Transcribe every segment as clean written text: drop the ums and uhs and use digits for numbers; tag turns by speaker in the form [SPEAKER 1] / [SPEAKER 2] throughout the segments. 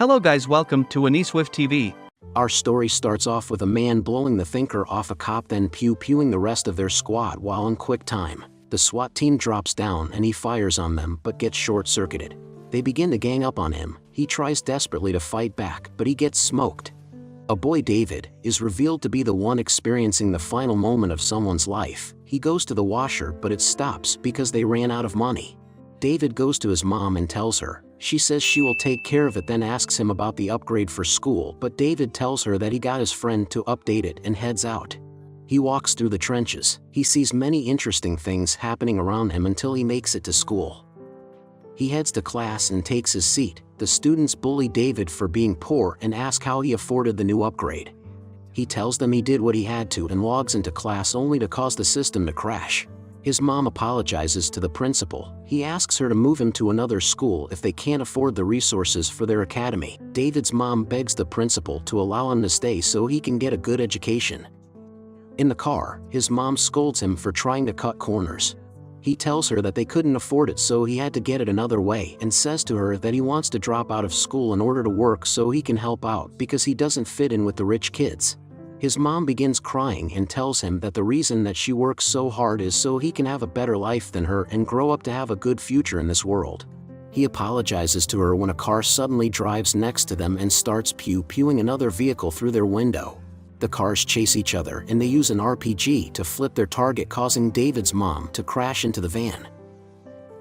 [SPEAKER 1] Hello guys, welcome to AnySwift TV.
[SPEAKER 2] Our story starts off with a man blowing the thinker off a cop, then pew-pewing the rest of their squad while in quick time. The SWAT team drops down and he fires on them but gets short-circuited. They begin to gang up on him. He tries desperately to fight back, but he gets smoked. A boy, David, is revealed to be the one experiencing the final moment of someone's life. He goes to the washer, but it stops because they ran out of money. David goes to his mom and tells her. She says she will take care of it, then asks him about the upgrade for school, but David tells her that he got his friend to update it and heads out. He walks through the trenches. He sees many interesting things happening around him until he makes it to school. He heads to class and takes his seat. The students bully David for being poor and ask how he afforded the new upgrade. He tells them he did what he had to and logs into class only to cause the system to crash. His mom apologizes to the principal. He asks her to move him to another school if they can't afford the resources for their academy. David's mom begs the principal to allow him to stay so he can get a good education. In the car, his mom scolds him for trying to cut corners. He tells her that they couldn't afford it, so he had to get it another way, and says to her that he wants to drop out of school in order to work so he can help out because he doesn't fit in with the rich kids. His mom begins crying and tells him that the reason that she works so hard is so he can have a better life than her and grow up to have a good future in this world. He apologizes to her when a car suddenly drives next to them and starts pew-pewing another vehicle through their window. The cars chase each other and they use an RPG to flip their target, causing David's mom to crash into the van.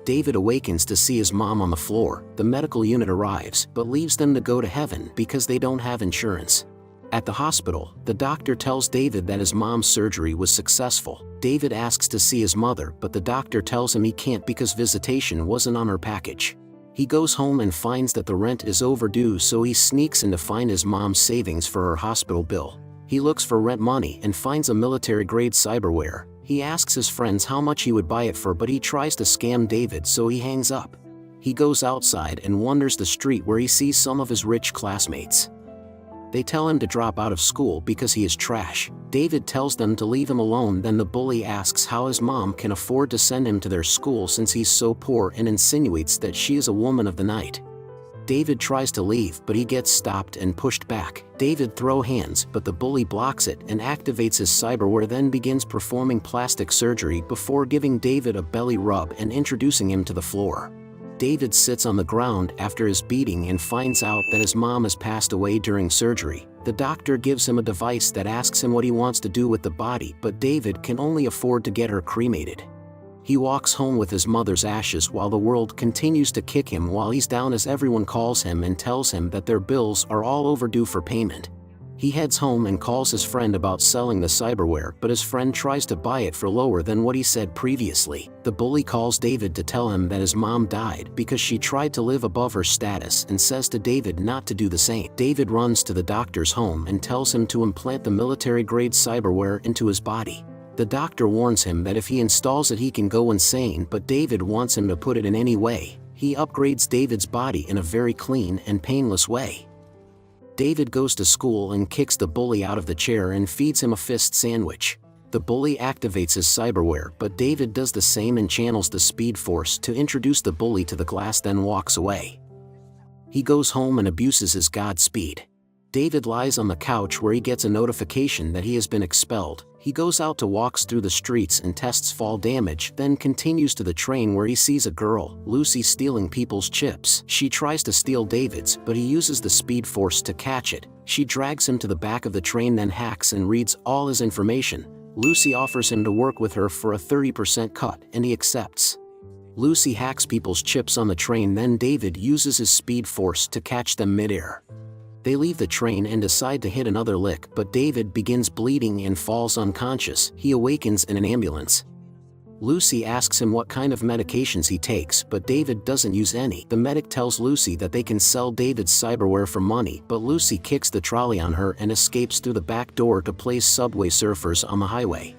[SPEAKER 2] David awakens to see his mom on the floor. The medical unit arrives but leaves them to go to heaven because they don't have insurance. At the hospital, the doctor tells David that his mom's surgery was successful. David asks to see his mother, but the doctor tells him he can't because visitation wasn't on her package. He goes home and finds that the rent is overdue, so he sneaks in to find his mom's savings for her hospital bill. He looks for rent money and finds a military-grade cyberware. He asks his friends how much he would buy it for, but he tries to scam David, so he hangs up. He goes outside and wanders the street where he sees some of his rich classmates. They tell him to drop out of school because he is trash. David tells them to leave him alone, then the bully asks how his mom can afford to send him to their school since he's so poor and insinuates that she is a woman of the night. David tries to leave, but he gets stopped and pushed back. David throws hands, but the bully blocks it and activates his cyberware, then begins performing plastic surgery before giving David a belly rub and introducing him to the floor. David sits on the ground after his beating and finds out that his mom has passed away during surgery. The doctor gives him a device that asks him what he wants to do with the body, but David can only afford to get her cremated. He walks home with his mother's ashes while the world continues to kick him while he's down as everyone calls him and tells him that their bills are all overdue for payment. He heads home and calls his friend about selling the cyberware, but his friend tries to buy it for lower than what he said previously. The bully calls David to tell him that his mom died because she tried to live above her status and says to David not to do the same. David runs to the doctor's home and tells him to implant the military-grade cyberware into his body. The doctor warns him that if he installs it he can go insane, but David wants him to put it in any way. He upgrades David's body in a very clean and painless way. David goes to school and kicks the bully out of the chair and feeds him a fist sandwich. The bully activates his cyberware, but David does the same and channels the speed force to introduce the bully to the glass, then walks away. He goes home and abuses his god speed. David lies on the couch where he gets a notification that he has been expelled. He goes out to walks through the streets and tests fall damage, then continues to the train where he sees a girl, Lucy, stealing people's chips. She tries to steal David's, but he uses the speed force to catch it. She drags him to the back of the train, then hacks and reads all his information. Lucy offers him to work with her for a 30% cut, and he accepts. Lucy hacks people's chips on the train, then David uses his speed force to catch them midair. They leave the train and decide to hit another lick, but David begins bleeding and falls unconscious. He awakens in an ambulance. Lucy asks him what kind of medications he takes, but David doesn't use any. The medic tells Lucy that they can sell David's cyberware for money, but Lucy kicks the trolley on her and escapes through the back door to place Subway surfers on the highway.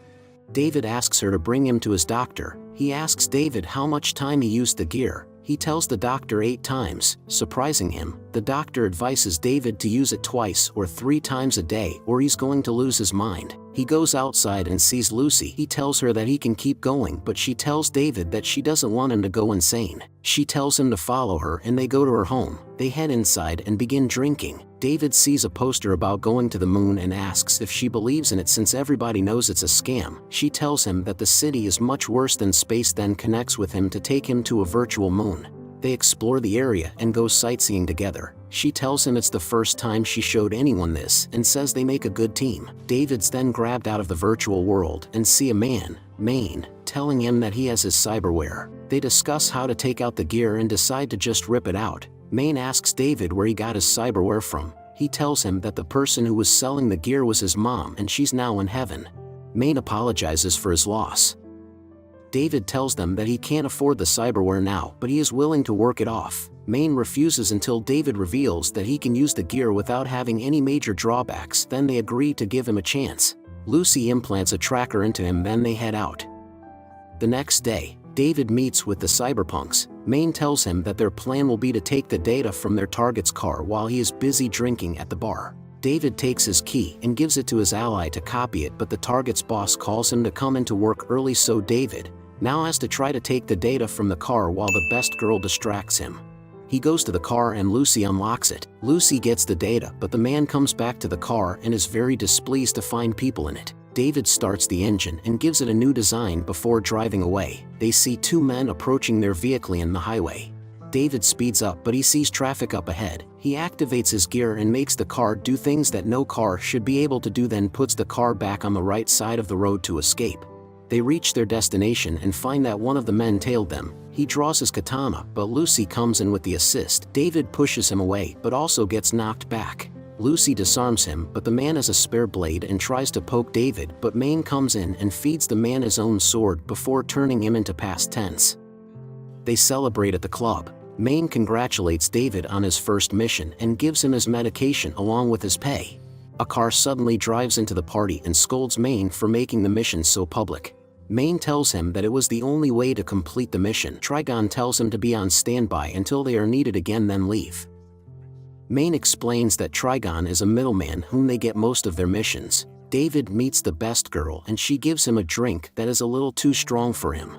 [SPEAKER 2] David asks her to bring him to his doctor. He asks David how much time he used the gear. He tells the doctor 8 times, surprising him. The doctor advises David to use it twice or 3 times a day or he's going to lose his mind. He goes outside and sees Lucy. He tells her that he can keep going, but she tells David that she doesn't want him to go insane. She tells him to follow her and they go to her home. They They head inside and begin drinking. David sees a poster about going to the moon and asks if she believes in it since everybody knows it's a scam. She tells him that the city is much worse than space, then connects with him to take him to a virtual moon. They explore the area and go sightseeing together. She tells him it's the first time she showed anyone this and says they make a good team. David's then grabbed out of the virtual world and see a man, Maine, telling him that he has his cyberware. They discuss how to take out the gear and decide to just rip it out. Maine asks David where he got his cyberware from. He tells him that the person who was selling the gear was his mom and she's now in heaven. Maine apologizes for his loss. David tells them that he can't afford the cyberware now, but he is willing to work it off. Maine refuses until David reveals that he can use the gear without having any major drawbacks. Then they agree to give him a chance. Lucy implants a tracker into him, then they head out. The next day, David meets with the cyberpunks. Maine tells him that their plan will be to take the data from their target's car while he is busy drinking at the bar. David takes his key and gives it to his ally to copy it, but the target's boss calls him to come into work early, so David now has to try to take the data from the car while the best girl distracts him. He goes to the car and Lucy unlocks it. Lucy gets the data, but the man comes back to the car and is very displeased to find people in it. David starts the engine and gives it a new design before driving away. They see two men approaching their vehicle in the highway. David speeds up, but he sees traffic up ahead. He activates his gear and makes the car do things that no car should be able to do, then puts the car back on the right side of the road to escape. They reach their destination and find that one of the men tailed them. He draws his katana, but Lucy comes in with the assist. David pushes him away, but also gets knocked back. Lucy disarms him, but the man has a spare blade and tries to poke David, but Maine comes in and feeds the man his own sword before turning him into past tense. They celebrate at the club. Maine congratulates David on his first mission and gives him his medication along with his pay. A car suddenly drives into the party and scolds Maine for making the mission so public. Maine tells him that it was the only way to complete the mission. Trigon tells him to be on standby until they are needed again, then leave. Maine explains that Trigon is a middleman whom they get most of their missions. David meets the best girl and she gives him a drink that is a little too strong for him.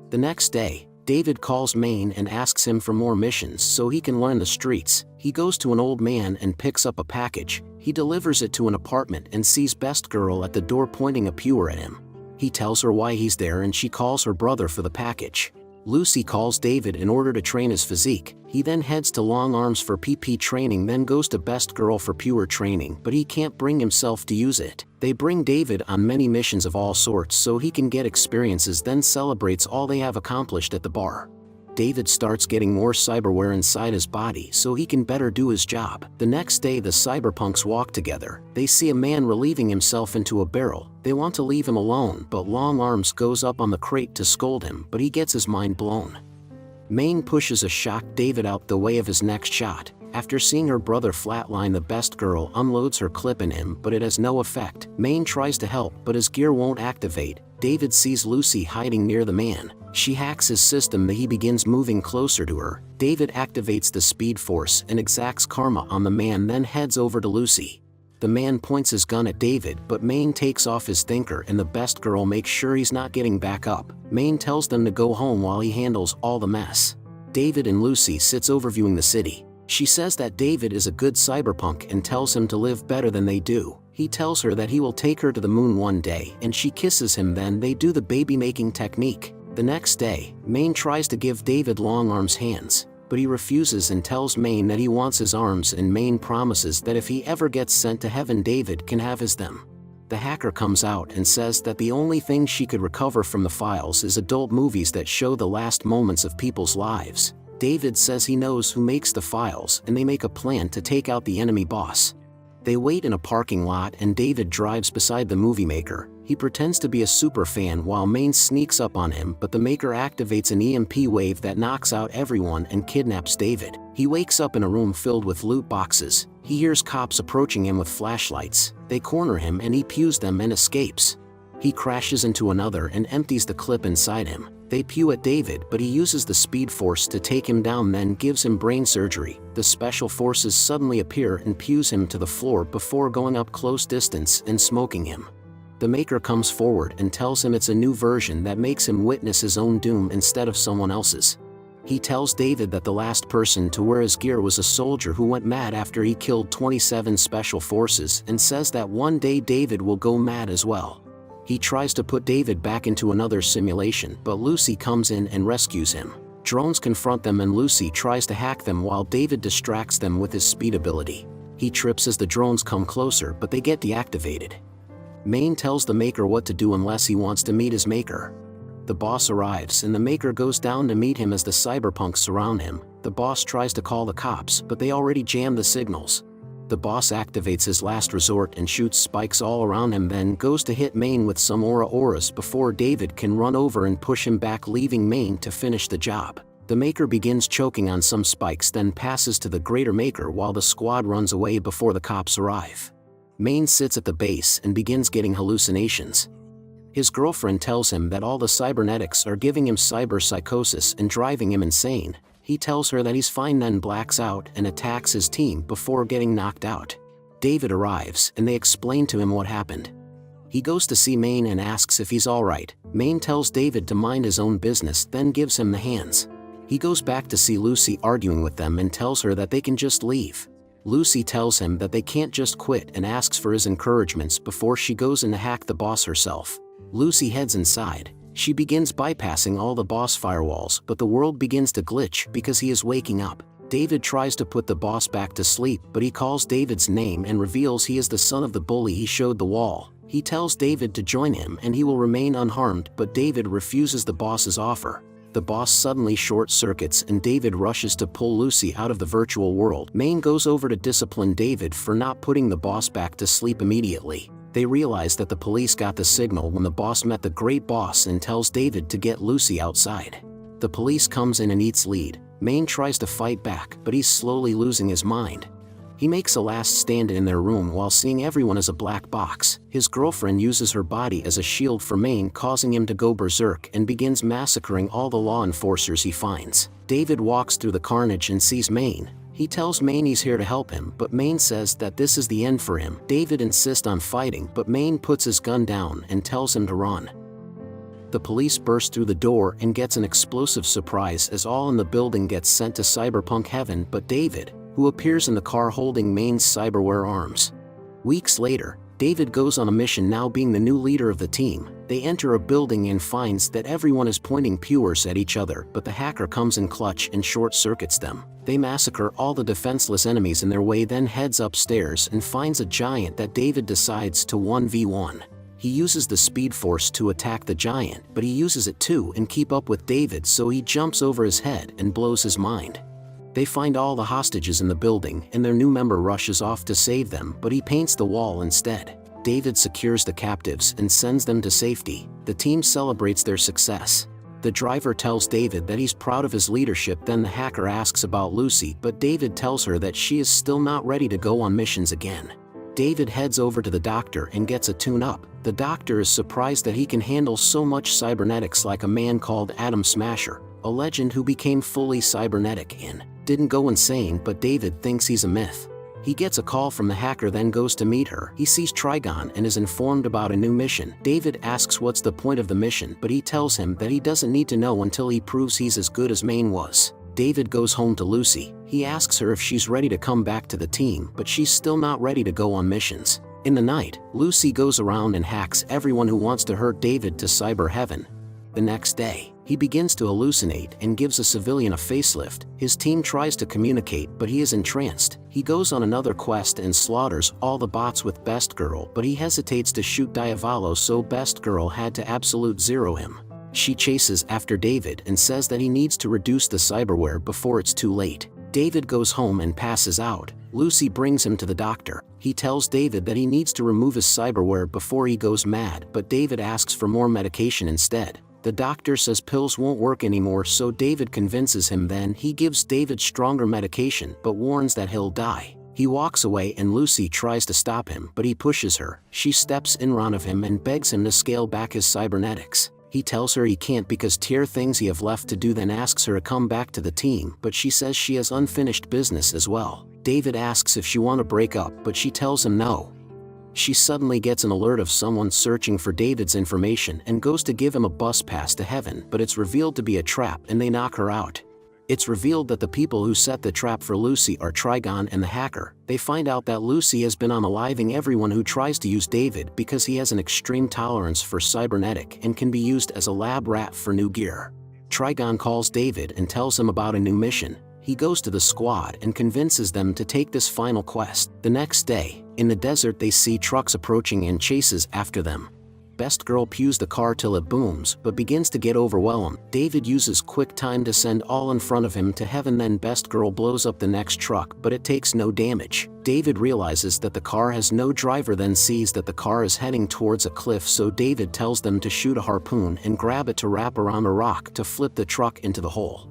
[SPEAKER 2] The next day, David calls Maine and asks him for more missions so he can learn the streets. He goes to an old man and picks up a package. He delivers it to an apartment and sees best girl at the door pointing a pewer at him. He tells her why he's there and she calls her brother for the package. Lucy calls David in order to train his physique. He then heads to Long Arms for PP training, then goes to Best Girl for pure training, but he can't bring himself to use it. They bring David on many missions of all sorts so he can get experiences, then celebrates all they have accomplished at the bar. David starts getting more cyberware inside his body so he can better do his job. The next day the cyberpunks walk together. They see a man relieving himself into a barrel. They want to leave him alone, but Long Arms goes up on the crate to scold him, but he gets his mind blown. Maine pushes a shocked David out the way of his next shot. After seeing her brother flatline, the best girl unloads her clip in him, but it has no effect. Maine tries to help, but his gear won't activate. David sees Lucy hiding near the man. She hacks his system that he begins moving closer to her. David activates the speed force and exacts karma on the man, then heads over to Lucy. The man points his gun at David, but Maine takes off his thinker and the best girl makes sure he's not getting back up. Maine tells them to go home while he handles all the mess. David and Lucy sits overviewing the city. She says that David is a good cyberpunk and tells him to live better than they do. He tells her that he will take her to the moon one day and she kisses him, then they do the baby-making technique. The next day, Maine tries to give David Long Arms' hands, but he refuses and tells Maine that he wants his arms, and Maine promises that if he ever gets sent to heaven, David can have his them. The hacker comes out and says that the only thing she could recover from the files is adult movies that show the last moments of people's lives. David says he knows who makes the files and they make a plan to take out the enemy boss. They wait in a parking lot and David drives beside the movie maker. He pretends to be a super fan while Maine sneaks up on him, but the maker activates an EMP wave that knocks out everyone and kidnaps David. He wakes up in a room filled with loot boxes. He hears cops approaching him with flashlights. They corner him and he pews them and escapes. He crashes into another and empties the clip inside him. They pew at David, but he uses the speed force to take him down, then gives him brain surgery. The special forces suddenly appear and pews him to the floor before going up close distance and smoking him. The maker comes forward and tells him it's a new version that makes him witness his own doom instead of someone else's. He tells David that the last person to wear his gear was a soldier who went mad after he killed 27 special forces and says that one day David will go mad as well. He tries to put David back into another simulation, but Lucy comes in and rescues him. Drones confront them and Lucy tries to hack them while David distracts them with his speed ability. He trips as the drones come closer, but they get deactivated. Maine tells the Maker what to do unless he wants to meet his Maker. The boss arrives and the Maker goes down to meet him as the cyberpunks surround him. The boss tries to call the cops, but they already jammed the signals. The boss activates his last resort and shoots spikes all around him, then goes to hit Maine with some auras before David can run over and push him back, leaving Maine to finish the job. The Maker begins choking on some spikes, then passes to the greater Maker while the squad runs away before the cops arrive. Maine sits at the base and begins getting hallucinations. His girlfriend tells him that all the cybernetics are giving him cyber psychosis and driving him insane. He tells her that he's fine, then blacks out and attacks his team before getting knocked out. David arrives and they explain to him what happened. He goes to see Maine and asks if he's alright. Maine tells David to mind his own business, then gives him the hands. He goes back to see Lucy arguing with them and tells her that they can just leave. Lucy tells him that they can't just quit and asks for his encouragements before she goes in to hack the boss herself. Lucy heads inside. She begins bypassing all the boss firewalls, but the world begins to glitch because he is waking up. David tries to put the boss back to sleep, but he calls David's name and reveals he is the son of the bully he showed the wall. He tells David to join him and he will remain unharmed, but David refuses the boss's offer. The boss suddenly short-circuits and David rushes to pull Lucy out of the virtual world. Maine goes over to discipline David for not putting the boss back to sleep immediately. They realize that the police got the signal when the boss met the great boss and tells David to get Lucy outside. The police comes in and eats lead. Maine tries to fight back, but he's slowly losing his mind. He makes a last stand in their room while seeing everyone as a black box. His girlfriend uses her body as a shield for Maine, causing him to go berserk and begins massacring all the law enforcers he finds. David walks through the carnage and sees Maine. He tells Maine he's here to help him, but Maine says that this is the end for him. David insists on fighting, but Maine puts his gun down and tells him to run. The police burst through the door and gets an explosive surprise as all in the building gets sent to cyberpunk heaven but David, who appears in the car holding Maine's cyberware arms. Weeks later, David goes on a mission, now being the new leader of the team. They enter a building and finds that everyone is pointing pewers at each other, but the hacker comes in clutch and short-circuits them. They massacre all the defenseless enemies in their way, then heads upstairs and finds a giant that David decides to 1v1. He uses the Speed Force to attack the giant, but he uses it too and keep up with David, so he jumps over his head and blows his mind. They find all the hostages in the building and their new member rushes off to save them, but he paints the wall instead. David secures the captives and sends them to safety. The team celebrates their success. The driver tells David that he's proud of his leadership, then the hacker asks about Lucy, but David tells her that she is still not ready to go on missions again. David heads over to the doctor and gets a tune-up. The doctor is surprised that he can handle so much cybernetics, like a man called Atom Smasher, a legend who became fully cybernetic and didn't go insane, but David thinks he's a myth. He gets a call from the hacker, then goes to meet her. He sees Trigon and is informed about a new mission. David asks what's the point of the mission, but he tells him that he doesn't need to know until he proves he's as good as Maine was. David goes home to Lucy. He asks her if she's ready to come back to the team, but she's still not ready to go on missions. In the night, Lucy goes around and hacks everyone who wants to hurt David to cyber heaven. The next day, he begins to hallucinate and gives a civilian a facelift. His team tries to communicate, but he is entranced. He goes on another quest and slaughters all the bots with Best Girl, but he hesitates to shoot Diavolo, so Best Girl had to absolute zero him. She chases after David and says that he needs to reduce the cyberware before it's too late. David goes home and passes out. Lucy brings him to the doctor. He tells David that he needs to remove his cyberware before he goes mad, but David asks for more medication instead. The doctor says pills won't work anymore, so David convinces him. Then he gives David stronger medication but warns that he'll die. He walks away and Lucy tries to stop him, but he pushes her. She steps in front of him and begs him to scale back his cybernetics. He tells her he can't because tier things he have left to do, then asks her to come back to the team, but she says she has unfinished business as well. David asks if she want to break up, but she tells him no. She suddenly gets an alert of someone searching for David's information and goes to give him a bus pass to heaven, but it's revealed to be a trap and they knock her out. It's revealed that the people who set the trap for Lucy are Trigon and the hacker. They find out that Lucy has been unaliving everyone who tries to use David because he has an extreme tolerance for cybernetic and can be used as a lab rat for new gear. Trigon calls David and tells him about a new mission. He goes to the squad and convinces them to take this final quest. The next day, in the desert, they see trucks approaching and chases after them. Best Girl pews the car till it booms, but begins to get overwhelmed. David uses quick time to send all in front of him to heaven, then Best Girl blows up the next truck, but it takes no damage. David realizes that the car has no driver, then sees that the car is heading towards a cliff, so David tells them to shoot a harpoon and grab it to wrap around a rock to flip the truck into the hole.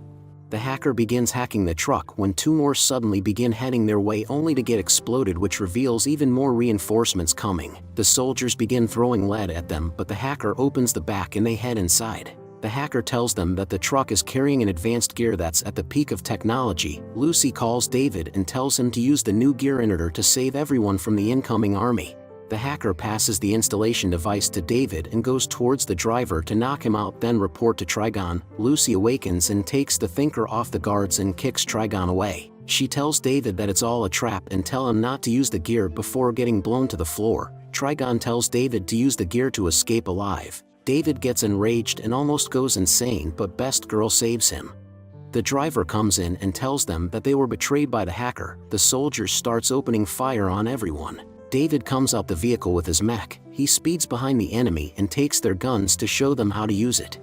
[SPEAKER 2] The hacker begins hacking the truck when two more suddenly begin heading their way, only to get exploded, which reveals even more reinforcements coming. The soldiers begin throwing lead at them, but the hacker opens the back and they head inside. The hacker tells them that the truck is carrying an advanced gear that's at the peak of technology. Lucy calls David and tells him to use the new gear inhibitor to save everyone from the incoming army. The hacker passes the installation device to David and goes towards the driver to knock him out, then report to Trigon. Lucy awakens and takes the thinker off the guards and kicks Trigon away. She tells David that it's all a trap and tell him not to use the gear before getting blown to the floor. Trigon tells David to use the gear to escape alive. David gets enraged and almost goes insane, but Best Girl saves him. The driver comes in and tells them that they were betrayed by the hacker. The soldiers starts opening fire on everyone. David comes out the vehicle with his mech. He speeds behind the enemy and takes their guns to show them how to use it.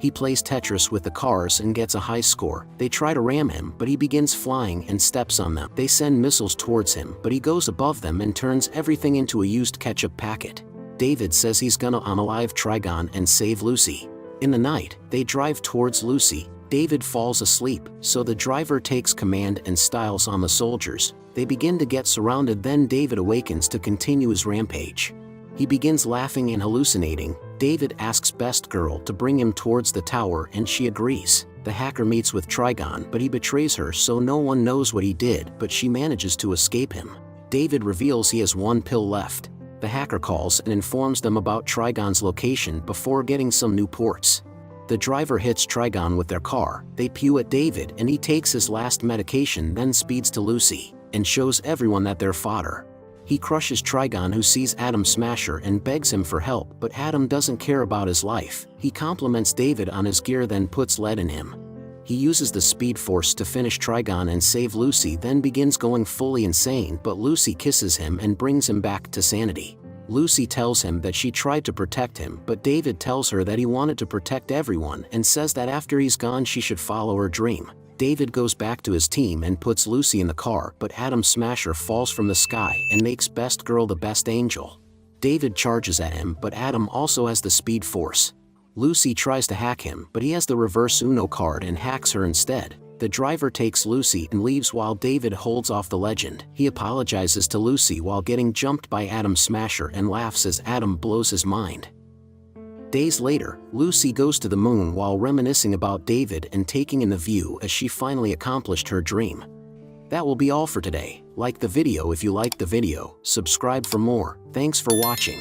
[SPEAKER 2] He plays Tetris with the cars and gets a high score. They try to ram him, but he begins flying and steps on them. They send missiles towards him, but he goes above them and turns everything into a used ketchup packet. David says he's gonna unalive Trigon and save Lucy. In the night, they drive towards Lucy. David falls asleep, so the driver takes command and styles on the soldiers. They begin to get surrounded, then David awakens to continue his rampage. He begins laughing and hallucinating. David asks Best Girl to bring him towards the tower and she agrees. The hacker meets with Trigon, but he betrays her, so no one knows what he did, but she manages to escape him. David reveals he has one pill left. The hacker calls and informs them about Trigon's location before getting some new ports. The driver hits Trigon with their car. They pew at David and he takes his last medication, then speeds to Lucy and shows everyone that they're fodder. He crushes Trigon, who sees Adam Smasher and begs him for help, but Adam doesn't care about his life. He compliments David on his gear, then puts lead in him. He uses the Speed Force to finish Trigon and save Lucy, then begins going fully insane, but Lucy kisses him and brings him back to sanity. Lucy tells him that she tried to protect him, but David tells her that he wanted to protect everyone and says that after he's gone she should follow her dream. David goes back to his team and puts Lucy in the car, but Adam Smasher falls from the sky and makes Best Girl the best angel. David charges at him, but Adam also has the Speed Force. Lucy tries to hack him, but he has the reverse Uno card and hacks her instead. The driver takes Lucy and leaves while David holds off the legend. He apologizes to Lucy while getting jumped by Adam Smasher and laughs as Adam blows his mind. Days later, Lucy goes to the moon while reminiscing about David and taking in the view as she finally accomplished her dream. That will be all for today. Like the video if you liked the video, subscribe for more. Thanks for watching.